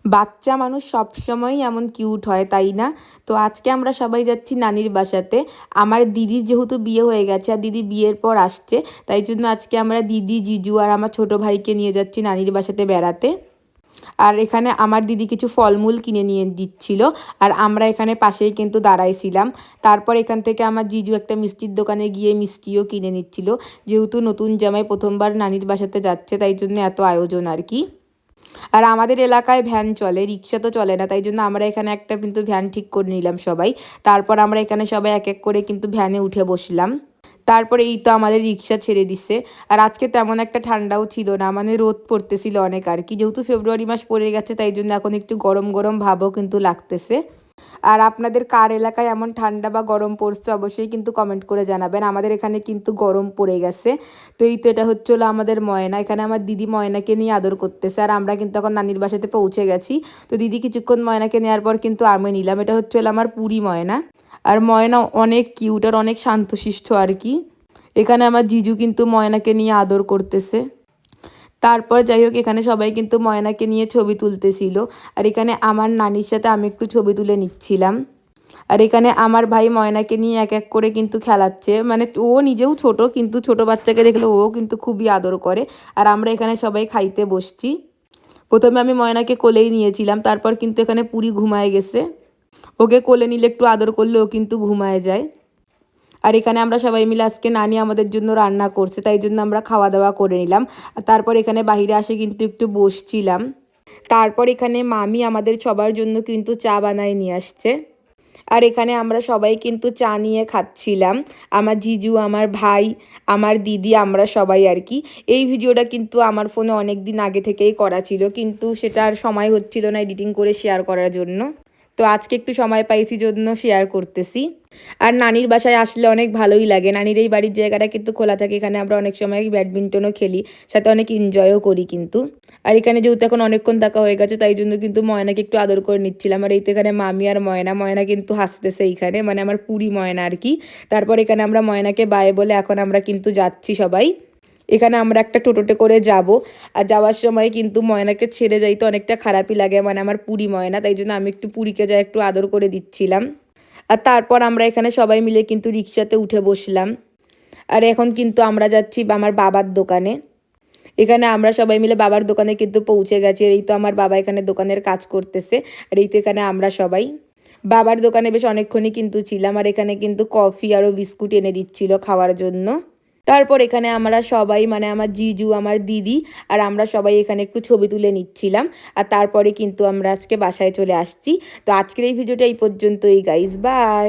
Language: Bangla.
বাচ্চা মানুষ সবসময়ই এমন কিউট হয়, তাই না? তো আজকে আমরা সবাই যাচ্ছি নানির বাসাতে। আমার দিদির যেহেতু বিয়ে হয়ে গেছে আর দিদি বিয়ের পর আসছে, তাই জন্য আজকে আমরা দিদি, জিজু আর আমার ছোট ভাইকে নিয়ে যাচ্ছি নানির বাসাতে বেড়াতে। আর এখানে আমার দিদি কিছু ফলমূল কিনে নিয়ে দিচ্ছিল, আর আমরা এখানে পাশেই কিন্তু দাঁড়াইছিলাম। তারপর এখান থেকে আমার জিজু একটা মিষ্টির দোকানে গিয়ে মিষ্টিও কিনে নিচ্ছিল, যেহেতু নতুন জামাই প্রথমবার নানির বাসাতে যাচ্ছে, তাই জন্য এত আয়োজন আর কি। আর আমাদের এলাকায় ভ্যান চলে, রিক্সা তো চলে না, তাই জন্য আমরা এখানে একটা কিন্তু ভ্যান ঠিক করে নিলাম সবাই। তারপর আমরা এখানে সবাই এক এক করে কিন্তু ভ্যানে উঠে বসলাম। তারপরে এই তো আমাদের রিক্সা ছেড়ে দিছে। আর আজকে তেমন একটা ঠান্ডাও ছিল না, মানে রোদ পড়তেছিল অনেক আর কি, যেহেতু ফেব্রুয়ারি মাস পড়ে গেছে, তাই জন্য এখন একটু গরম গরম ভাবও কিন্তু লাগতেছে। আর আপনাদের কার এলাকায় এমন ঠান্ডা বা গরম পড়ছে অবশ্যই কিন্তু কমেন্ট করে জানাবেন। আমাদের এখানে কিন্তু গরম পড়ে গেছে। তো এই তো এটা হচ্ছে হলো আমাদের ময়না, এখানে আমার দিদি ময়নাকে নিয়ে আদর করতেছে, আর আমরা কিন্তু এখন নানির বাসাতে পৌঁছে গেছি। তো দিদি কিছুক্ষণ ময়নাকে নেওয়ার পর কিন্তু আমি নিলাম, এটা হচ্ছে হলো আমার পুরি ময়না। আর ময়না অনেক কিউট আর অনেক শান্তশিষ্ট আর কি। এখানে আমার জিজু কিন্তু ময়নাকে নিয়ে আদর করতেছে। তারপর যাই হোক, এখানে সবাই কিন্তু ময়নাকে নিয়ে ছবি তুলতেছিল। আর এখানে আমার নানির সাথে আমি একটু ছবি তুলে নিচ্ছিলাম। আর এখানে আমার ভাই ময়নাকে নিয়ে এক এক করে কিন্তু খেলাচ্ছে, মানে ও নিজেও ছোট, কিন্তু ছোট বাচ্চাকে দেখলে ও কিন্তু খুবই আদর করে। আর আমরা এখানে সবাই খাইতে বসছি। প্রথমে আমি ময়নাকে কোলেই নিয়েছিলাম, তারপর কিন্তু এখানে পুরি ঘুমায় গেছে। ওকে কোলে নিলে একটু আদর করলে ও কিন্তু ঘুমায় যায়। আর এখানে আমরা সবাই মিলে আজকে নানি আমাদের জন্য রান্না করছে, তাই জন্য আমরা খাওয়া দাওয়া করে নিলাম। আর তারপর এখানে বাইরে আসে কিন্তু একটু বসছিলাম। তারপর এখানে মামি আমাদের সবার জন্য কিন্তু চা বানায় নিয়ে আসছে। আর এখানে আমরা সবাই কিন্তু চা নিয়ে খাচ্ছিলাম, আমার জিজু, আমার ভাই, আমার দিদি, আমরা সবাই আর কি। এই ভিডিওটা কিন্তু আমার ফোনে অনেক দিন আগে থেকেই করা ছিল, কিন্তু সেটার সময় হচ্ছিল না এডিটিং করে শেয়ার করার জন্য। তো আজকে একটু সময় পাইছি জন্য শেয়ার করতেছি। আর নানির বাসায় আসলে অনেক ভালোই লাগে, নানির এই বাড়ির জায়গাটা কিন্তু খোলা থাকে, এখানে আমরা অনেক সময় ব্যাডমিন্টনও খেলি, সাথে অনেক এনজয়ও করি কিন্তু। আর এখানে যেহেতু এখন অনেকক্ষণ থাকা হয়ে গেছে, তাই জন্য কিন্তু ময়নাকে একটু আদর করে নিচ্ছিলাম। আর এই তো এখানে মামি আর ময়না, ময়না কিন্তু হাসতেছে এইখানে, মানে আমার পুরি ময়না আর কি। তারপর এখানে আমরা ময়নাকে বাই বলে এখন আমরা কিন্তু যাচ্ছি সবাই। এখানে আমরা একটা টোটোতে করে যাব। আর যাওয়ার সময় কিন্তু ময়নাকে ছেড়ে যাইতে অনেকটা খারাপই লাগে, মানে আমার পুরি ময়না, তাই জন্য আমি একটু পুরীকে যাই একটু আদর করে দিচ্ছিলাম। আর তারপর আমরা এখানে সবাই মিলে কিন্তু রিক্সাতে উঠে বসলাম। আর এখন কিন্তু আমরা যাচ্ছি আমার বাবার দোকানে। এখানে আমরা সবাই মিলে বাবার দোকানে কিন্তু পৌঁছে গেছি। এই তো আমার বাবা এখানে দোকানের কাজ করতেছে। আর এই তো এখানে আমরা সবাই বাবার দোকানে বেশ অনেকক্ষণই কিন্তু ছিলাম। আর এখানে কিন্তু কফি আরও বিস্কুট এনে দিচ্ছিল খাওয়ার জন্য। তারপর এখানে আমরা সবাই, মানে আমার জিজু, আমার দিদি আর আমরা সবাই এখানে একটু ছবি তুলে নিচ্ছিলাম। আর তারপরে কিন্তু আমরা আজকে বাসায় চলে আসছি। তো আজকের এই ভিডিওটা এই পর্যন্তই গাইস, বাই।